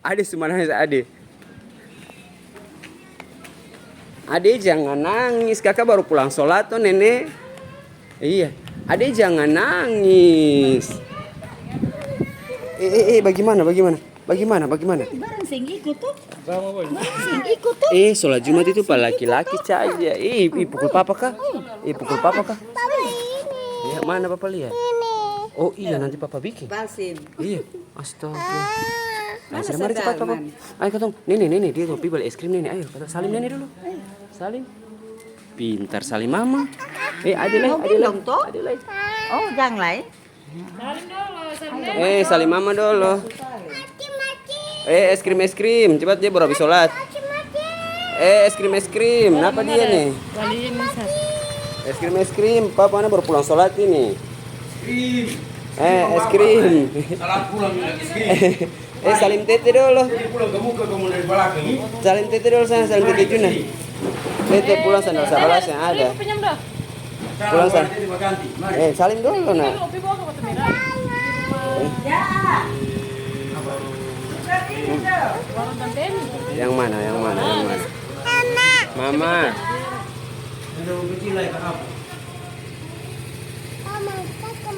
Ade cuma nangis Ade. Ade jangan nangis, kakak baru pulang sholat tuh nenek. Iya, Ade jangan nangis. Bagaimana? Barang sing ikut tuh. Sholat Jumat itu para laki-laki saja. Pukul papa kah? Pukul papa kah? Ya, mana papa lihat? Oh iya, nanti papa bikin. Balsim. Iya, astaga. Ayo, sudah mari cepat papa. Ayo katong, nenek dia kopi beli es krim nenek. Ayo, katong salim nenek dulu. Salim. Pintar salim mama. Ade lagi. Oh, jangan lain. Salim dulu. Salim mama dulu. Es krim. Cepat dia baru habis sholat. Es krim. Kenapa dia nih? Es krim. Papa baru pulang sholat ini. Es krim. Salat pulang lagi es krim. Salim tete dulu. Pulang ke muka kamu dari belakang ini. Salim tete dulu sana, salim tete Juna. Tete pulang sandal sabalas yang ada. Pulang sana. Salim dulu nak. Yang mana? Mama. Ada kecil lagi apa?